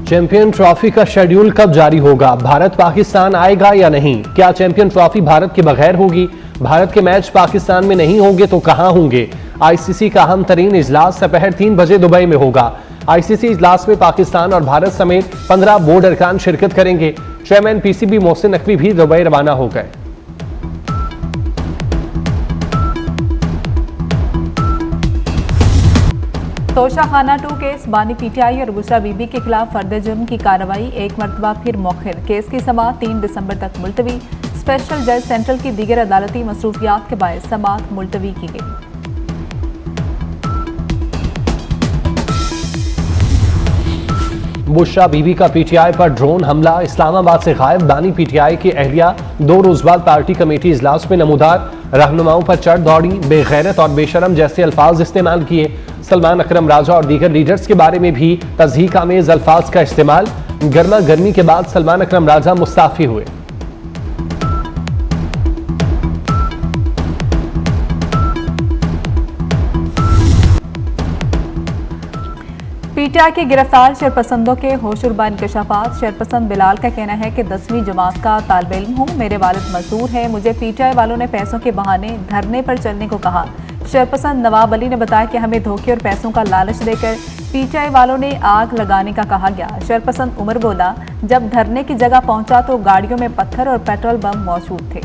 Champion trophy का schedule कब जारी होगा? भारत पाकिस्तान आएगा या नहीं? क्या चैंपियन ट्रॉफी भारत के बगैर होगी? भारत के मैच पाकिस्तान में नहीं होंगे तो कहां होंगे? आईसीसी का अहम तरीन इजलास दोपहर 3 बजे दुबई में होगा। आईसीसी इजलास में पाकिस्तान और भारत समेत 15 बोर्ड अरकान शिरकत करेंगे। चेयरमैन पीसीबी मोहसिन नकवी भी दुबई रवाना हो गए। तोशाखाना 2 केस बानी पीटीआई और बुशरा बीबी के खिलाफ फर्द जुर्म की कार्रवाई एक मरतबा फिर मौखिर। केस की समाअत 3 दिसंबर तक मुलतवी। स्पेशल जज सेंट्रल की दीगर अदालती मसरूफियात के बायस समाअत मुलतवी की गई। बुशरा बीबी का पीटीआई पर ड्रोन हमला। इस्लामाबाद से गायब बानी पीटीआई की अहलिया 2 रोज बाद पार्टी कमेटी इजलास में नमूदार। रहनुमाओं पर चढ़ दौड़ी, बेगैरत और बेशरम जैसे अल्फाज इस्तेमाल किए। सलमान अकरम राजा और दीगर लीडर्स के बारे में भी तज़हीक आमेज अल्फाज का इस्तेमाल। गर्मा गर्मी के बाद सलमान अकरम राजा मुस्ताफी हुए। पीटीआई के गिरफ्तार शेरपसंदों के होशुरबा इंकशाफात। शेरपसंद बिलाल का कहना है कि 10वीं जमात का तालिब इल्म हूँ, मेरे वालिद मजदूर हैं, मुझे पीटीआई वालों ने पैसों के बहाने धरने पर चलने को कहा। शेरपसंद नवाब अली ने बताया कि हमें धोखे और पैसों का लालच देकर पीटीआई वालों ने आग लगाने का कहा गया। शेरपसंद उमर बोला, जब धरने की जगह पहुंचा तो गाड़ियों में पत्थर और पेट्रोल बम मौजूद थे।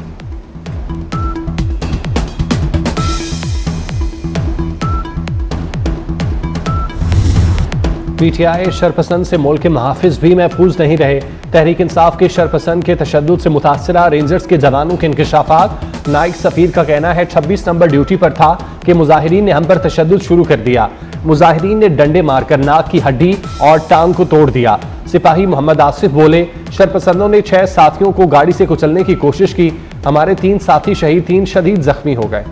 पीटीआई शरपसंद से मुल्क के महाफिज भी महफूज नहीं रहे। तहरीक इंसाफ के शरपसंद के तशद्दुद से मुतासरा रेंजर्स के जवानों के इंकशाफात। नाइक सफीर का कहना है 26 नंबर ड्यूटी पर था कि मुजाहिरीन ने हम पर तशद्दुद शुरू कर दिया। मुजाहिरीन ने डंडे मारकर नाक की हड्डी और टांग को तोड़ दिया। सिपाही मोहम्मद आसिफ बोले, शरपसंदों ने 6 साथियों को गाड़ी से कुचलने की कोशिश की। हमारे 3 साथी शहीद, 3 शदीद जख्मी हो गए।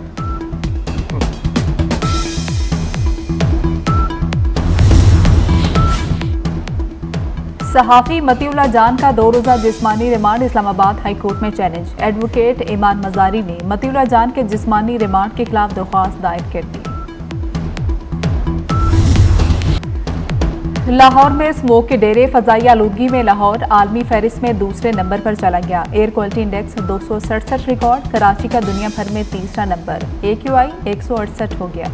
सहाफी मतीउल्लाह जान का 2 रोजा जिस्मानी रिमांड इस्लामाबाद हाई कोर्ट में चैलेंज। एडवोकेट ईमान मजारी ने मतीउल्लाह जान के जिस्मानी रिमांड के खिलाफ दरख्वास्त दायर कर दी। लाहौर में स्मोक के डेरे। फजाई आलूदगी में लाहौर आलमी फहरिस्त में दूसरे नंबर पर चला गया। Air quality index 267 record. Karachi का दुनिया भर में तीसरा नंबर। AQI 168 हो गया।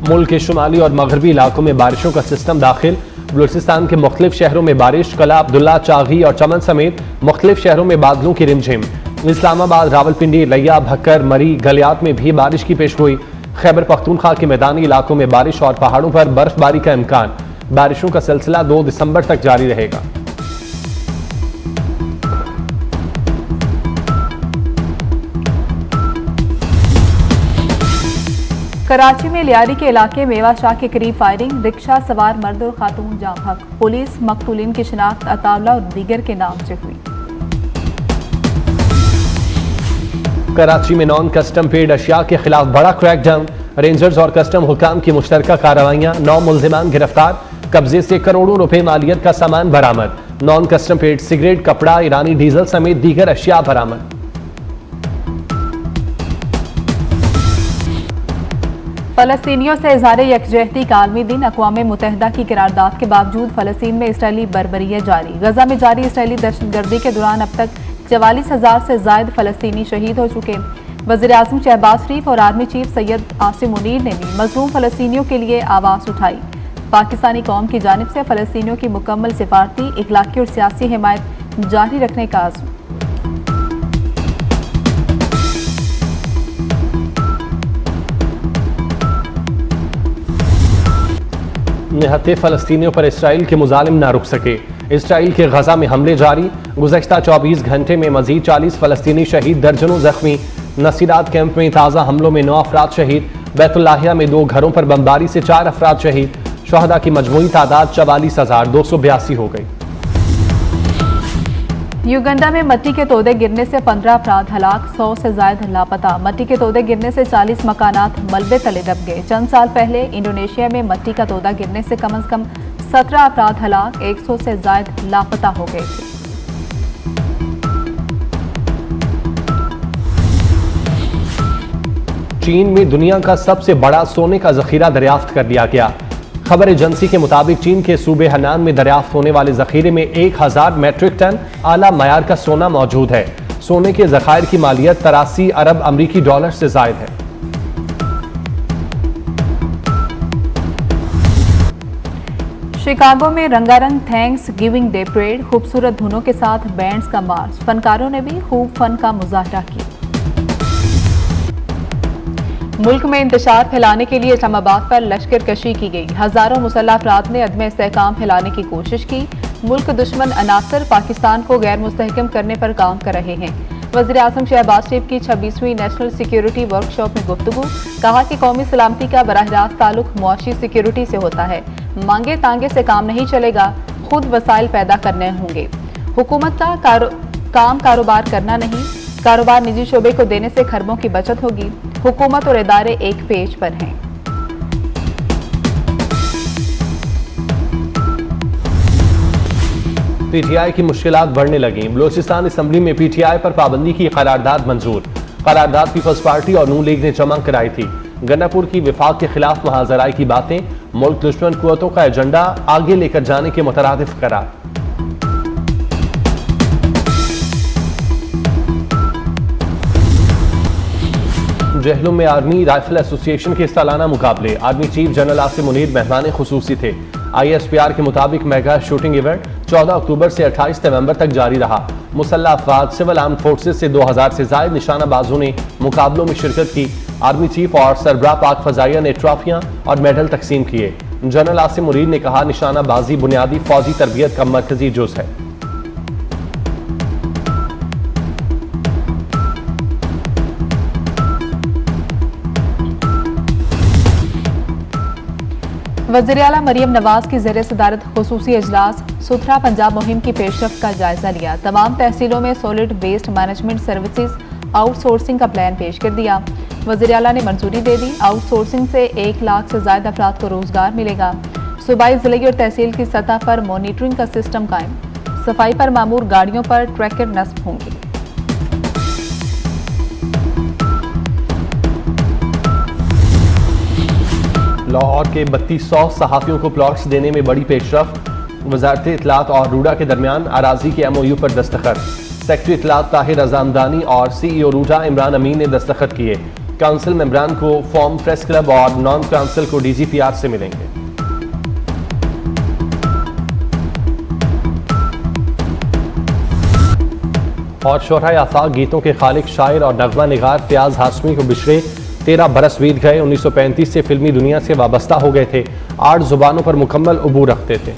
मुल्क के शुमाली और मगरबी इलाकों में बारिशों का सिस्टम दाखिल। बलूचिस्तान के मुख्तलिफ शहरों में बारिश। कला, अब्दुल्ला, चागी और चमन समेत मुख्तलिफ शहरों में बादलों की रिमझिम। इस्लामाबाद, रावलपिंडी, लिया, भक्कर, मरी, गलियात में भी बारिश की पेशगोई। खैबर पख्तूनख्वा के मैदानी इलाकों में बारिश और पहाड़ों पर बर्फबारी का इम्कान। बारिशों का सिलसिला 2 दिसंबर तक जारी रहेगा। कराची में लियारी के इलाके मेवा शाह के करीब फायरिंग। रिक्शा सवार मर्द और खातून जाम हक। पुलिस मकतूलिन की शिनाख्त अतावला और दीगर के नाम से हुई। कराची में नॉन कस्टम पेड अशिया के खिलाफ बड़ा क्रैकडाउन। रेंजर्स और कस्टम हुकाम की मुश्तरका कार्रवाइयां। 9 मुल्जिमान गिरफ्तार। कब्जे से करोड़ों रुपए मालियत का सामान बरामद। नॉन कस्टम पेड सिगरेट, कपड़ा, ईरानी डीजल समेत दीगर अशिया बरामद। फलस्तीनियों से इज़हार यकजहती का आलमी दिन। अक़वाम मुत्तहिदा की करारदाद के बावजूद फलस्तीन में इसराइली बर्बरियत जारी। गजा में जारी इसराइली दहशतगर्दी के दौरान अब तक 44,000 से ज़ायद फलस्तीनी शहीद हो चुके। वज़ीर आज़म शहबाज शरीफ और आर्मी चीफ सैयद आसिम मुनीर ने भी मज़लूम फलस्तीनियों के लिए आवाज़ उठाई। पाकिस्तानी कौम की जानिब से फलस्तीनियों की मुकम्मल सिफारती, इखलाकी और सियासी हिमायत जारी रखने का आज़म। निहत्ते फलस्तीनियों पर इसराइल के मुजालिम ना रुक सके। इसराइल के गजा में हमले जारी। गुज़श्ता 24 घंटे में मजीद 40 फलस्तीनी शहीद, दर्जनों जख्मी। नसीरात कैंप में ताज़ा हमलों में 9 अफराद शहीद। बैतुल्लाहिया में 2 घरों पर बमबारी से 4 अफराद शहीद। शहदा की मजमूई तादाद 44,282 हो गई। युगंडा में मट्टी के तोदे गिरने से 15 अफराद हलाक, 100 से ज्यादा लापता। मट्टी के तोदे गिरने से 40 मकानात मलबे तले दब गए। चंद साल पहले इंडोनेशिया में मट्टी का तोदा गिरने से कम 17 अफराद हलाक, 100 से ज्यादा लापता हो गए थे। चीन में दुनिया का सबसे बड़ा सोने का जखीरा दरियाफ्त कर लिया गया। खबर एजेंसी के मुताबिक चीन के सूबे हनान में दरियाफ्त होने वाले जखीरे में 1000 मेट्रिक टन आला मयार का सोना मौजूद है। सोने के जखायर की मालियत 83 अरब अमरीकी डॉलर से जायद है। शिकागो में रंगारंग थैंक्स गिविंग डे परेड, खूबसूरत धुनों के साथ बैंड्स का मार्च, फनकारों ने भी खूब फन का मुजाहरा किया। मुल्क में इंतशार फैलाने के लिए इस्लामाबाद पर लश्कर कशी की गई। हजारों मुसल्लह अफराद ने अदम इस्तेहकाम फैलाने की कोशिश की। मुल्क दुश्मन अनासर पाकिस्तान को गैर मुस्तहकम करने पर काम कर रहे हैं। वज़ीर आज़म शहबाज शरीफ की 26वीं नेशनल सिक्योरिटी वर्कशॉप में गुफ्तगू, कहा कि कौमी सलामती का बराह रास्त ताल्लुक मुआशी सिक्योरिटी से होता है। मांगे तांगे से काम नहीं चलेगा, खुद वसाइल पैदा करने होंगे। हुकूमत का काम कारोबार करना नहीं, कारोबार निजी शोबे को देने से खरबों की बचत होगी। हुकूमत और इदारे एक पेज पर हैं। पीटीआई की मुश्किलात बढ़ने लगी। बलोचिस्तान असम्बली में पीटीआई पर पाबंदी की करारदाद मंजूर। करारदाद पीपल्स पार्टी और नून लीग ने जमा कराई थी। गन्नापुर की विफाक के खिलाफ महाजराई की बातें, मुल्क दुश्मन कुव्वतों का एजेंडा आगे लेकर जाने के मुतरादिफ करार। जहलुम में आर्मी राइफल एसोसिएशन के सालाना मुकाबले, army chief general Asim Munir मेहमान खुसूसी थे। ISPR के मुताबिक मेगा शूटिंग इवेंट 14 अक्टूबर से 28 नवंबर तक जारी रहा। मुसल्लह अफराद सिविल आर्म फोर्सेज से 2000 से जायद निशानाबाजों ने मुकाबलों में शिरकत की। आर्मी चीफ और सरबराह पाक फजाइया ने ट्रॉफियां और मेडल तकसीम किए। जनरल आसिम मुनीर ने कहा, निशानाबाजी बुनियादी फौजी तरबियत का मरकजी जुज है। वज़ीर आला मरियम नवाज की ज़ेर सदारत खुसूसी इजलास, सुथरा पंजाब मुहिम की पेशरफ्त का जायजा लिया। तमाम तहसीलों में solid waste management services outsourcing का प्लान पेश कर दिया। वज़ीर आला ने मंजूरी दे दी। आउटसोर्सिंग से 1 लाख से ज्यादा अफराद को रोजगार मिलेगा। सूबाई, जिले और तहसील की सतह पर मॉनिटरिंग का सिस्टम कायम। सफाई पर मामूर गाड़ियों पर ट्रैकर नस्ब होंगे। लाहौर के 3200 सहाफ़ियों को प्लॉट्स देने में बड़ी पेशरफ्त। वजारत इत्तलात और रूडा के दरमियान अराजी के MOU पर दस्तखत। सेक्रेटरी इत्तलात ताहिर अज़ामदानी और CEO रूडा इमरान अमीन ने दस्तखत किए। काउंसिल मेंबरान को फॉर्म प्रेस क्लब और नॉन काउंसिल को DGPR से मिलेंगे। और शोहरा आफाक गीतों के खालिक, शायर और नगमा निगार फयाज हाशमी को बिछड़े 13 बरस बीत गए। 1935 से फिल्मी दुनिया से वाबस्ता हो गए थे। 8 जुबानों पर मुकम्मल उबूर रखते थे।